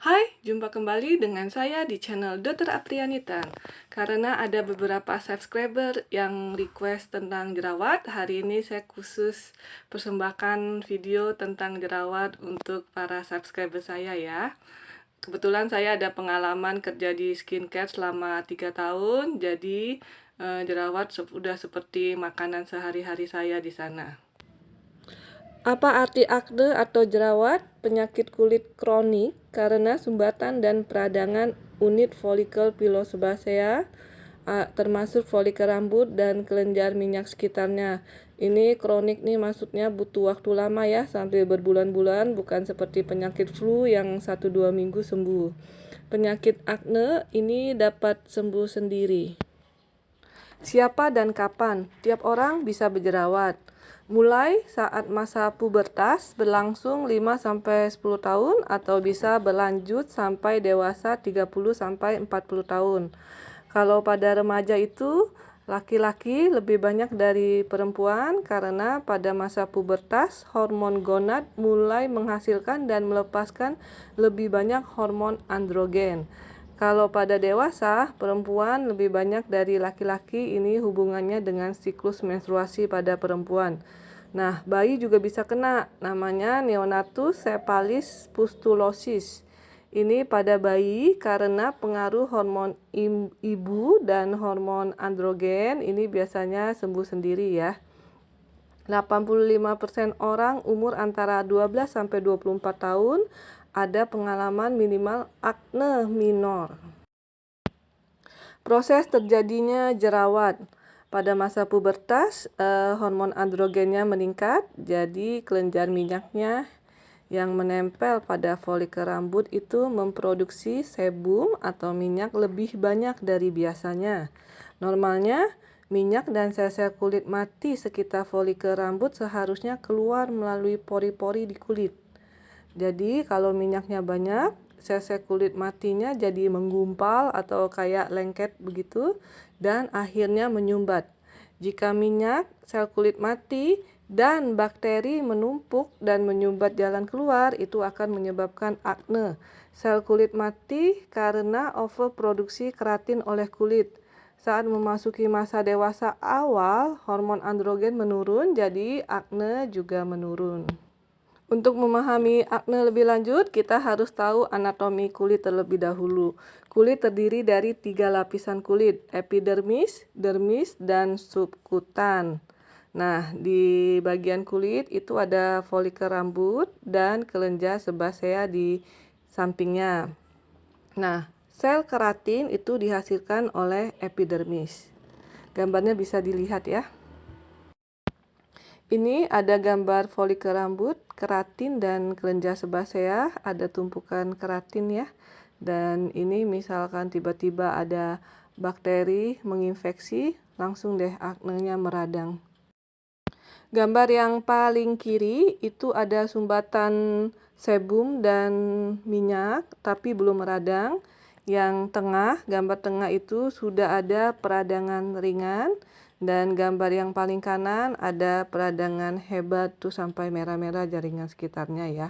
Hai, jumpa kembali dengan saya di channel Dr. Aprianita. Karena ada beberapa subscriber yang request tentang jerawat, hari ini saya khusus persembahkan video tentang jerawat untuk para subscriber saya ya. Kebetulan saya ada pengalaman kerja di skincare selama 3 tahun, jadi jerawat sudah seperti makanan sehari-hari saya di sana. Apa arti akne atau jerawat? Penyakit kulit kronik karena sumbatan dan peradangan unit folikel pilosebasea, termasuk folikel rambut dan kelenjar minyak sekitarnya. Ini kronik nih, maksudnya butuh waktu lama ya, sampai berbulan-bulan, bukan seperti penyakit flu yang 1-2 minggu sembuh. Penyakit akne ini dapat sembuh sendiri. Siapa dan kapan? Tiap orang bisa berjerawat. Mulai saat masa pubertas berlangsung 5-10 tahun atau bisa berlanjut sampai dewasa 30-40 tahun. Kalau pada remaja itu laki-laki lebih banyak dari perempuan karena pada masa pubertas hormon gonad mulai menghasilkan dan melepaskan lebih banyak hormon androgen. Kalau pada dewasa, perempuan lebih banyak dari laki-laki, ini hubungannya dengan siklus menstruasi pada perempuan. Nah, bayi juga bisa kena, namanya neonatus sephalis pustulosis. Ini pada bayi karena pengaruh hormon ibu dan hormon androgen, ini biasanya sembuh sendiri ya. 85% orang umur antara 12-24 tahun ada pengalaman minimal akne minor. Proses terjadinya jerawat. Pada masa pubertas, hormon androgennya meningkat, jadi kelenjar minyaknya yang menempel pada folikel rambut itu memproduksi sebum atau minyak lebih banyak dari biasanya. Normalnya, minyak dan sel-sel kulit mati sekitar folikel rambut seharusnya keluar melalui pori-pori di kulit. Jadi kalau minyaknya banyak, sel-sel kulit matinya jadi menggumpal atau kayak lengket begitu dan akhirnya menyumbat. Jika minyak, sel kulit mati, dan bakteri menumpuk dan menyumbat jalan keluar, itu akan menyebabkan akne. Sel kulit mati karena overproduksi keratin oleh kulit. Saat memasuki masa dewasa awal, hormon androgen menurun, jadi akne juga menurun. Untuk memahami akne lebih lanjut, kita harus tahu anatomi kulit terlebih dahulu. Kulit terdiri dari 3 lapisan kulit, epidermis, dermis, dan subkutan. Nah, di bagian kulit itu ada folikel rambut dan kelenjar sebasea di sampingnya. Nah, sel keratin itu dihasilkan oleh epidermis. Gambarnya bisa dilihat ya. Ini ada gambar folikel rambut, keratin, dan kelenjar sebasea. Ada tumpukan keratin ya. Dan ini misalkan tiba-tiba ada bakteri menginfeksi, langsung deh aknenya meradang. Gambar yang paling kiri itu ada sumbatan sebum dan minyak, tapi belum meradang. Yang tengah, gambar tengah itu sudah ada peradangan ringan. Dan gambar yang paling kanan ada peradangan hebat tuh sampai merah-merah jaringan sekitarnya ya.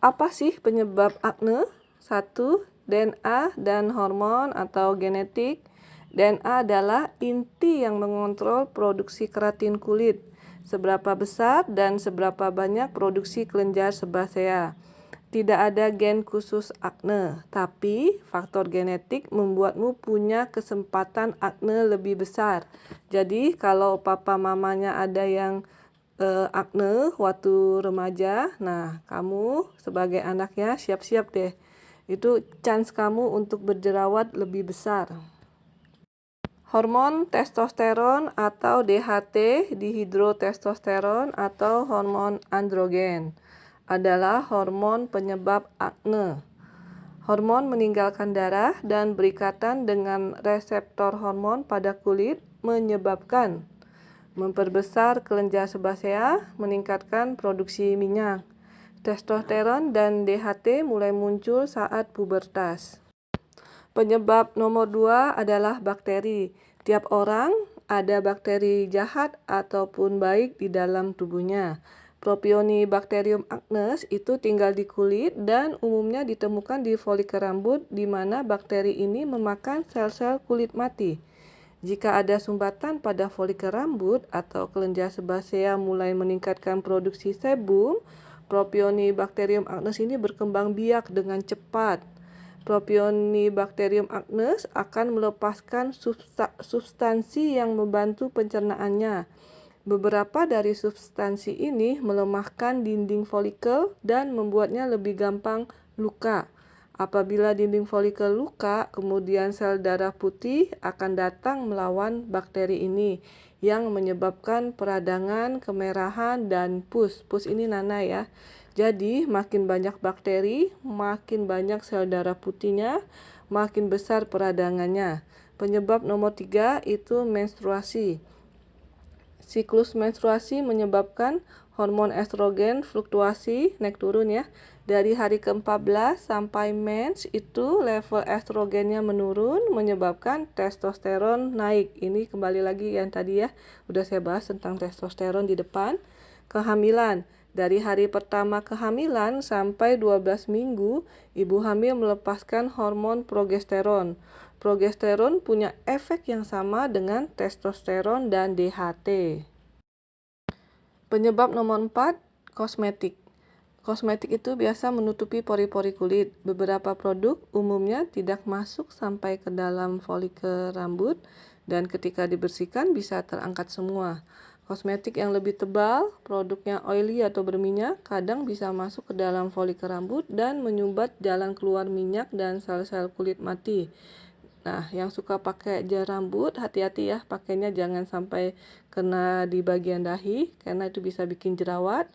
Apa sih penyebab akne? 1. DNA dan hormon atau genetik. DNA adalah inti yang mengontrol produksi keratin kulit, seberapa besar dan seberapa banyak produksi kelenjar sebasea. Tidak ada gen khusus akne, tapi faktor genetik membuatmu punya kesempatan akne lebih besar. Jadi kalau papa mamanya ada yang akne waktu remaja, nah kamu sebagai anaknya siap-siap deh. Itu chance kamu untuk berjerawat lebih besar. Hormon testosteron atau DHT, dihidrotestosteron atau hormon androgen, adalah hormon penyebab akne. Hormon meninggalkan darah dan berikatan dengan reseptor hormon pada kulit menyebabkan memperbesar kelenjar sebasea, meningkatkan produksi minyak. Testosteron dan DHT mulai muncul saat pubertas. Penyebab nomor 2 adalah bakteri. Tiap orang ada bakteri jahat ataupun baik di dalam tubuhnya. Propionibacterium acnes itu tinggal di kulit dan umumnya ditemukan di folikel rambut di mana bakteri ini memakan sel-sel kulit mati. Jika ada sumbatan pada folikel rambut atau kelenjar sebasea mulai meningkatkan produksi sebum, Propionibacterium acnes ini berkembang biak dengan cepat. Propionibacterium acnes akan melepaskan substansi yang membantu pencernaannya. Beberapa dari substansi ini melemahkan dinding folikel dan membuatnya lebih gampang luka. Apabila dinding folikel luka, kemudian sel darah putih akan datang melawan bakteri ini yang menyebabkan peradangan, kemerahan, dan pus. Pus ini nanah ya. Jadi, makin banyak bakteri, makin banyak sel darah putihnya, makin besar peradangannya. Penyebab nomor 3 itu menstruasi. Siklus menstruasi menyebabkan hormon estrogen fluktuasi naik turun ya. Dari hari ke-14 sampai mens itu level estrogennya menurun menyebabkan testosteron naik. Ini kembali lagi yang tadi ya, udah saya bahas tentang testosteron di depan. Kehamilan. Dari hari pertama kehamilan sampai 12 minggu, ibu hamil melepaskan hormon progesteron. Progesteron punya efek yang sama dengan testosteron dan DHT. Penyebab nomor 4, kosmetik. Kosmetik itu biasa menutupi pori-pori kulit. Beberapa produk umumnya tidak masuk sampai ke dalam folikel rambut dan ketika dibersihkan bisa terangkat semua. Kosmetik yang lebih tebal, produknya oily atau berminyak, kadang bisa masuk ke dalam folikel rambut dan menyumbat jalan keluar minyak dan sel-sel kulit mati. Nah, yang suka pakai gel rambut, hati-hati ya, pakainya jangan sampai kena di bagian dahi, karena itu bisa bikin jerawat.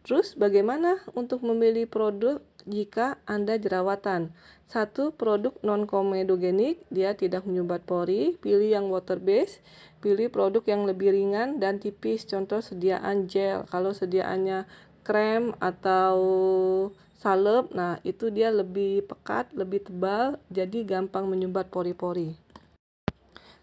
Terus, bagaimana untuk memilih produk jika Anda jerawatan? 1. Produk non-komedogenik, dia tidak menyumbat pori, pilih yang water based, pilih produk yang lebih ringan dan tipis, contoh sediaan gel. Kalau sediaannya krem atau salep, nah itu dia lebih pekat, lebih tebal, jadi gampang menyumbat pori-pori.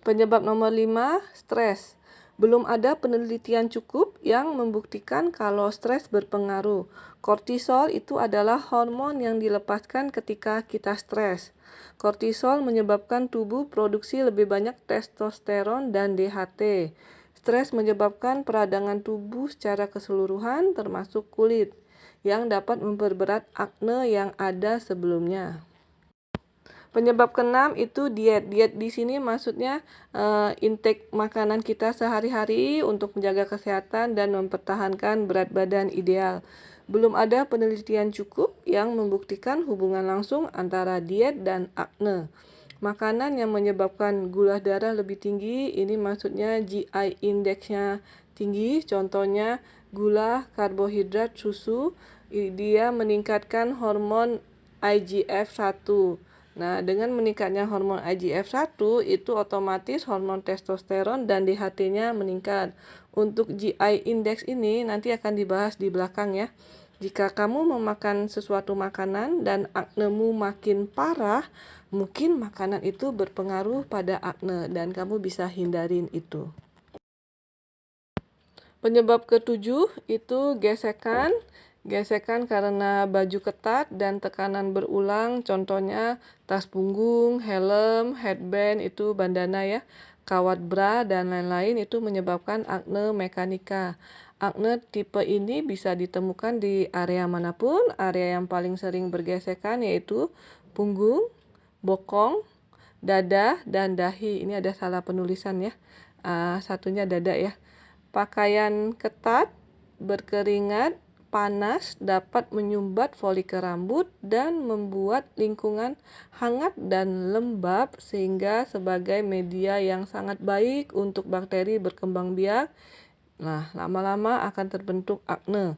Penyebab nomor 5, stres. Belum ada penelitian cukup yang membuktikan kalau stres berpengaruh. Kortisol itu adalah hormon yang dilepaskan ketika kita stres. Kortisol menyebabkan tubuh produksi lebih banyak testosteron dan DHT. Stres menyebabkan peradangan tubuh secara keseluruhan termasuk kulit, yang dapat memperberat akne yang ada sebelumnya. Penyebab keenam itu diet. Diet di sini maksudnya intake makanan kita sehari-hari untuk menjaga kesehatan dan mempertahankan berat badan ideal. Belum ada penelitian cukup yang membuktikan hubungan langsung antara diet dan akne. Makanan yang menyebabkan gula darah lebih tinggi, ini maksudnya GI index-nya tinggi, contohnya gula, karbohidrat, susu, dia meningkatkan hormon IGF-1. Nah, dengan meningkatnya hormon IGF-1 itu otomatis hormon testosteron dan DHT-nya meningkat. Untuk GI index ini nanti akan dibahas di belakang ya. Jika kamu memakan sesuatu makanan dan aknemu makin parah, mungkin makanan itu berpengaruh pada akne dan kamu bisa hindarin itu. Penyebab ketujuh itu gesekan. Gesekan karena baju ketat dan tekanan berulang, contohnya tas punggung, helm, headband, itu bandana ya, kawat bra, dan lain-lain itu menyebabkan akne mekanika. Akne tipe ini bisa ditemukan di area manapun. Area yang paling sering bergesekan yaitu punggung, bokong, dada, dan dahi. Ini ada salah penulisan ya. Satunya dada ya. Pakaian ketat, berkeringat, panas dapat menyumbat folikel rambut dan membuat lingkungan hangat dan lembab sehingga sebagai media yang sangat baik untuk bakteri berkembang biak. Nah, lama-lama akan terbentuk akne.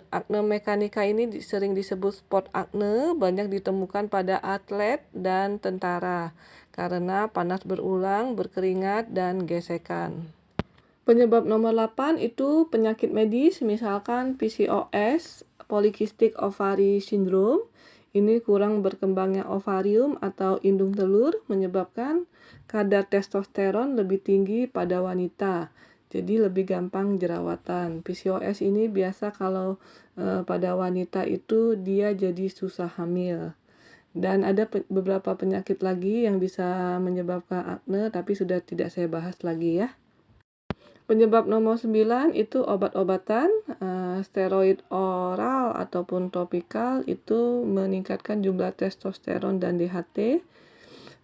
Akne mekanika ini sering disebut spot akne, banyak ditemukan pada atlet dan tentara karena panas berulang, berkeringat, dan gesekan. Penyebab nomor 8 itu penyakit medis, misalkan PCOS, Polycystic Ovary Syndrome. Ini kurang berkembangnya ovarium atau indung telur menyebabkan kadar testosteron lebih tinggi pada wanita. jadi lebih gampang jerawatan. PCOS ini biasa kalau pada wanita itu dia jadi susah hamil. Dan ada beberapa penyakit lagi yang bisa menyebabkan akne, tapi sudah tidak saya bahas lagi ya. Penyebab nomor 9 itu obat-obatan, steroid oral ataupun topikal itu meningkatkan jumlah testosteron dan DHT.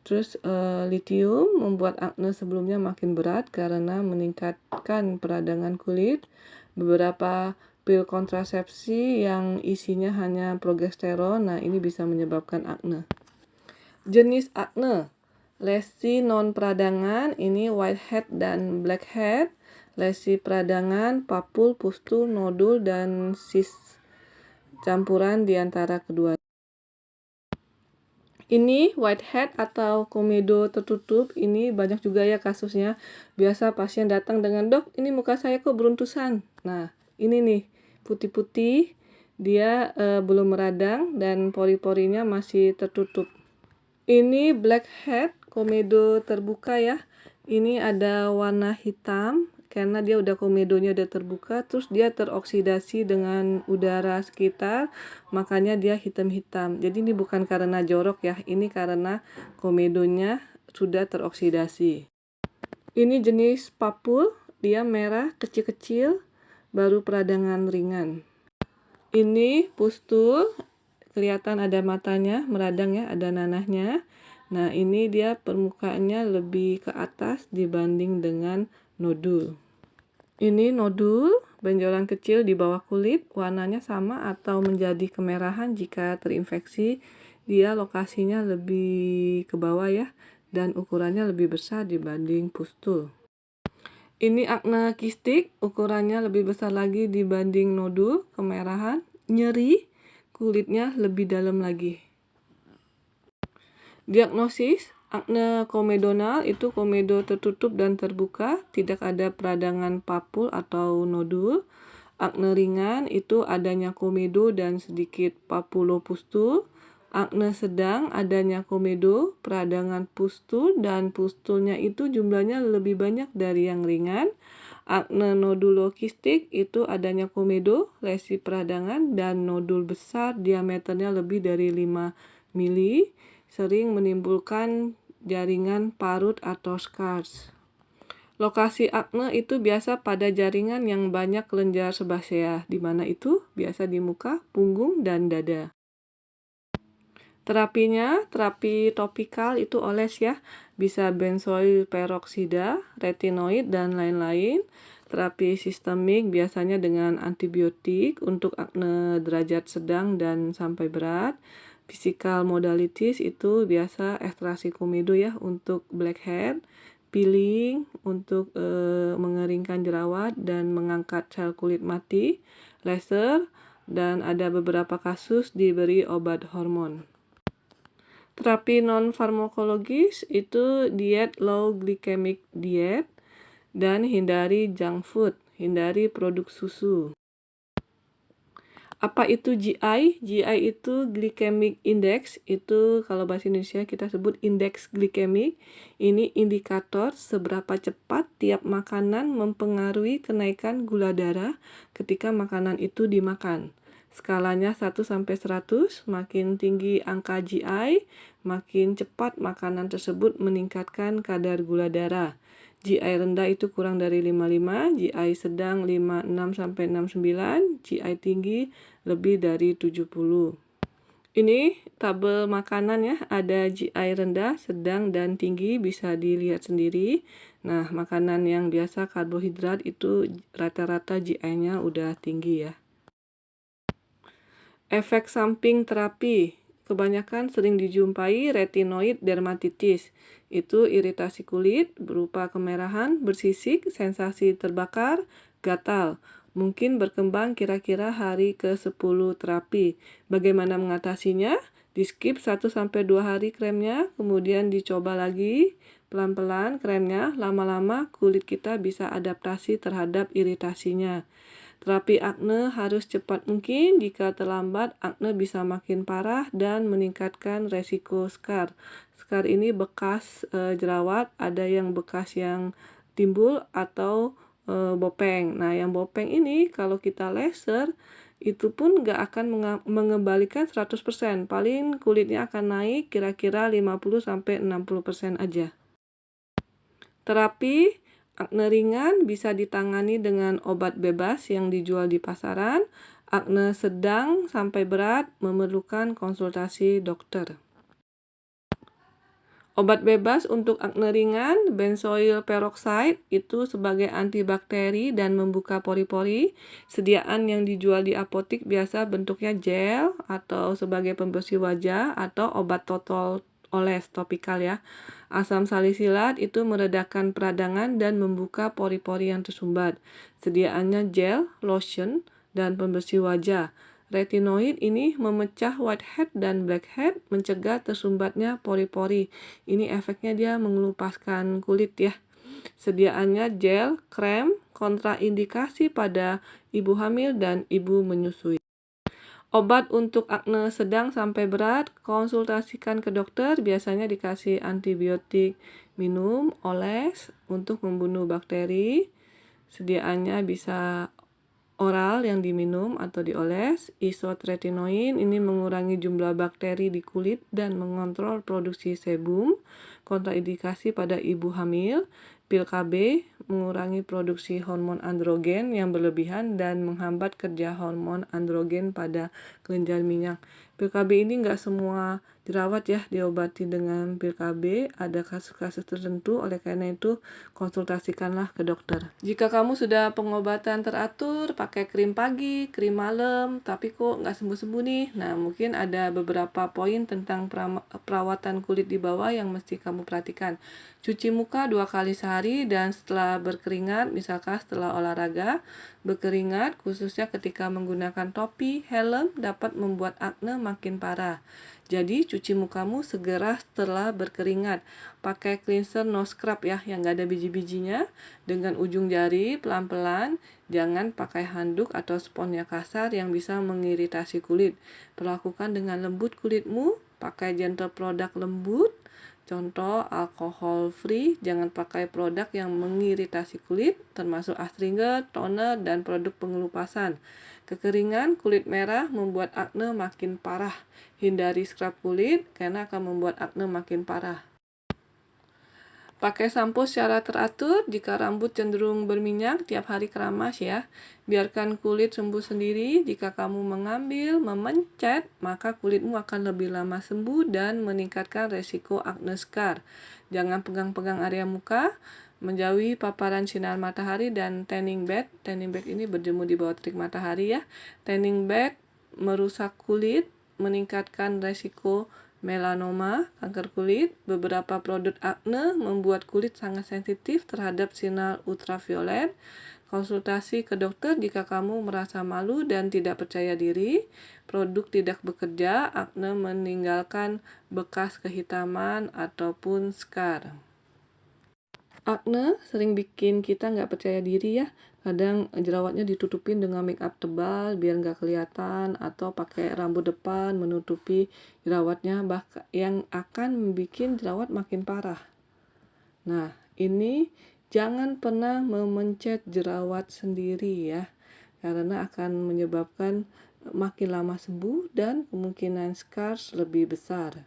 Terus litium membuat akne sebelumnya makin berat karena meningkatkan peradangan kulit. Beberapa pil kontrasepsi yang isinya hanya progesteron, nah ini bisa menyebabkan akne. Jenis akne, lesi non peradangan, ini whitehead dan blackhead. Lesi peradangan, papul, pustul, nodul, dan cyst, campuran di antara kedua. Ini whitehead atau komedo tertutup, ini banyak juga ya kasusnya. Biasa pasien datang dengan, "Dok, ini muka saya kok beruntusan." Nah, ini nih, putih-putih, dia belum meradang dan pori-porinya masih tertutup. Ini blackhead, komedo terbuka ya. Ini ada warna hitam, karena dia udah komedonya udah terbuka, terus dia teroksidasi dengan udara sekitar, makanya dia hitam-hitam. Jadi ini bukan karena jorok ya, ini karena komedonya sudah teroksidasi. Ini jenis papul, dia merah, kecil-kecil, baru peradangan ringan. Ini pustul, kelihatan ada matanya, meradang ya, ada nanahnya. Nah, ini dia permukaannya lebih ke atas dibanding dengan nodul. Ini nodul, benjolan kecil di bawah kulit, warnanya sama atau menjadi kemerahan jika terinfeksi. Dia lokasinya lebih ke bawah ya, dan ukurannya lebih besar dibanding pustul. Ini akne kistik, ukurannya lebih besar lagi dibanding nodul, kemerahan, nyeri, kulitnya lebih dalam lagi. Diagnosis, akne komedonal itu komedo tertutup dan terbuka, tidak ada peradangan papul atau nodul. Akne ringan itu adanya komedo dan sedikit papulopustul. Akne sedang adanya komedo, peradangan pustul, dan pustulnya itu jumlahnya lebih banyak dari yang ringan. Akne nodulokistik itu adanya komedo, lesi peradangan, dan nodul besar diameternya lebih dari 5 mili, sering menimbulkan jaringan parut atau scars. Lokasi akne itu biasa pada jaringan yang banyak kelenjar sebasea, di mana itu biasa di muka, punggung, dan dada. Terapinya, terapi topikal itu oles ya, bisa benzoyl peroksida, retinoid, dan lain-lain. Terapi sistemik biasanya dengan antibiotik untuk akne derajat sedang dan sampai berat. Physical modalities itu biasa ekstraksi komedo ya untuk blackhead, peeling untuk mengeringkan jerawat dan mengangkat sel kulit mati, laser, dan ada beberapa kasus diberi obat hormon. Terapi non-farmakologis itu diet low glycemic diet dan hindari junk food, hindari produk susu. Apa itu GI? GI itu glycemic index, itu kalau bahasa Indonesia kita sebut indeks glikemik. Ini indikator seberapa cepat tiap makanan mempengaruhi kenaikan gula darah ketika makanan itu dimakan. Skalanya 1-100, makin tinggi angka GI, makin cepat makanan tersebut meningkatkan kadar gula darah. GI rendah itu kurang dari 55, GI sedang 56-69, GI tinggi lebih dari 70. Ini tabel makanan ya, ada GI rendah, sedang, dan tinggi, bisa dilihat sendiri. Nah, makanan yang biasa karbohidrat itu rata-rata GI-nya udah tinggi ya. Efek samping terapi, kebanyakan sering dijumpai retinoid dermatitis. Itu iritasi kulit berupa kemerahan, bersisik, sensasi terbakar, gatal. Mungkin berkembang kira-kira hari ke-10 terapi. Bagaimana mengatasinya? Di skip 1-2 hari kremnya, kemudian dicoba lagi pelan-pelan kremnya. Lama-lama kulit kita bisa adaptasi terhadap iritasinya. Terapi akne harus cepat mungkin, jika terlambat akne bisa makin parah dan meningkatkan resiko scar. Scar ini bekas jerawat, ada yang bekas yang timbul atau bopeng. Nah, yang bopeng ini kalau kita laser itu pun nggak akan mengembalikan 100%. Paling kulitnya akan naik kira-kira 50-60% aja. Terapi akne ringan bisa ditangani dengan obat bebas yang dijual di pasaran. Akne sedang sampai berat memerlukan konsultasi dokter. Obat bebas untuk akne ringan, benzoyl peroxide, itu sebagai antibakteri dan membuka pori-pori. Sediaan yang dijual di apotik biasa bentuknya gel atau sebagai pembersih wajah atau obat total oles topikal ya. Asam salisilat itu meredakan peradangan dan membuka pori-pori yang tersumbat. Sediaannya gel, lotion, dan pembersih wajah. Retinoid ini memecah whitehead dan blackhead, mencegah tersumbatnya pori-pori. Ini efeknya dia mengelupaskan kulit ya. Sediaannya gel, krem, kontraindikasi pada ibu hamil dan ibu menyusui. Obat untuk akne sedang sampai berat, konsultasikan ke dokter, biasanya dikasih antibiotik minum, oles untuk membunuh bakteri. Sediaannya bisa oral yang diminum atau dioles. Isotretinoin ini mengurangi jumlah bakteri di kulit dan mengontrol produksi sebum. Kontraindikasi pada ibu hamil. Pil KB mengurangi produksi hormon androgen yang berlebihan dan menghambat kerja hormon androgen pada kelenjar minyak. Pil KB ini nggak semua dirawat ya, diobati dengan pil KB. Ada kasus-kasus tertentu, oleh karena itu konsultasikanlah ke dokter. Jika kamu sudah pengobatan teratur, pakai krim pagi, krim malam, tapi kok nggak sembuh-sembuh nih. Nah, mungkin ada beberapa poin tentang perawatan kulit di bawah yang mesti kamu perhatikan. Cuci muka 2 kali sehari dan setelah berkeringat, misalkan setelah olahraga, berkeringat khususnya ketika menggunakan topi, helm dapat membuat akne makin parah. Jadi cuci mukamu segera setelah berkeringat. Pakai cleanser no scrub ya, yang gak ada biji-bijinya, dengan ujung jari pelan-pelan. Jangan pakai handuk atau spons yang kasar yang bisa mengiritasi kulit. Perlakukan dengan lembut kulitmu, pakai gentle produk lembut. Contoh, alkohol free, jangan pakai produk yang mengiritasi kulit, termasuk astringent, toner, dan produk pengelupasan. Kekeringan kulit merah membuat akne makin parah. Hindari scrub kulit karena akan membuat akne makin parah. Pakai sampo secara teratur. Jika rambut cenderung berminyak, tiap hari keramas ya. Biarkan kulit sembuh sendiri. Jika kamu mengambil, memencet, maka kulitmu akan lebih lama sembuh dan meningkatkan resiko acne scar. Jangan pegang-pegang area muka. Menjauhi paparan sinar matahari dan tanning bed. Tanning bed ini berjemur di bawah terik matahari ya. Tanning bed merusak kulit, meningkatkan resiko melanoma, kanker kulit. Beberapa produk akne membuat kulit sangat sensitif terhadap sinar ultraviolet. Konsultasi ke dokter jika kamu merasa malu dan tidak percaya diri. Produk tidak bekerja, akne meninggalkan bekas kehitaman ataupun scar. Akne sering bikin kita nggak percaya diri ya. Kadang jerawatnya ditutupin dengan make up tebal biar nggak kelihatan, atau pakai rambut depan menutupi jerawatnya, bahkan yang akan bikin jerawat makin parah. Nah, ini jangan pernah memencet jerawat sendiri ya, karena akan menyebabkan makin lama sembuh dan kemungkinan scars lebih besar.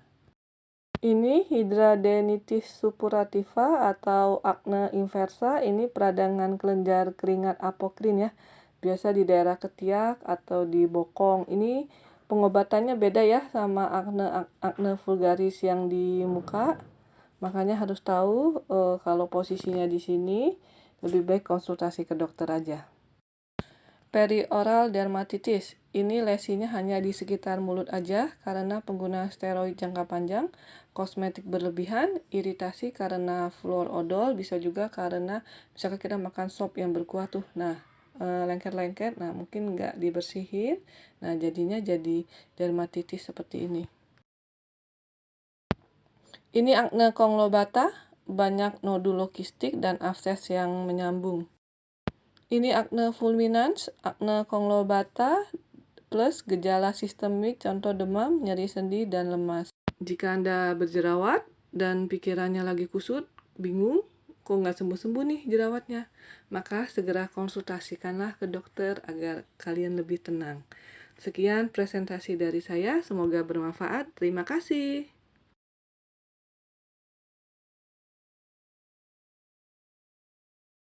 Ini hidradenitis suppurativa atau akne inversa. Ini peradangan kelenjar keringat apokrin ya. Biasa di daerah ketiak atau di bokong. Ini pengobatannya beda ya sama akne vulgaris yang di muka. Makanya harus tahu kalau posisinya di sini, lebih baik konsultasi ke dokter aja. Perioral dermatitis. Ini lesinya hanya di sekitar mulut aja karena penggunaan steroid jangka panjang, kosmetik berlebihan, iritasi karena fluorodol, bisa juga karena misalkan kita makan sop yang berkuah tuh. Nah, lengket-lengket, nah mungkin nggak dibersihin, nah jadinya jadi dermatitis seperti ini. Ini akne conglobata, banyak nodul kistik dan abses yang menyambung. Ini akne fulminans, akne conglobata plus gejala sistemik, contoh demam, nyeri sendi, dan lemas. Jika Anda berjerawat dan pikirannya lagi kusut, bingung, kok nggak sembuh-sembuh nih jerawatnya, maka segera konsultasikanlah ke dokter agar kalian lebih tenang. Sekian presentasi dari saya, semoga bermanfaat. Terima kasih.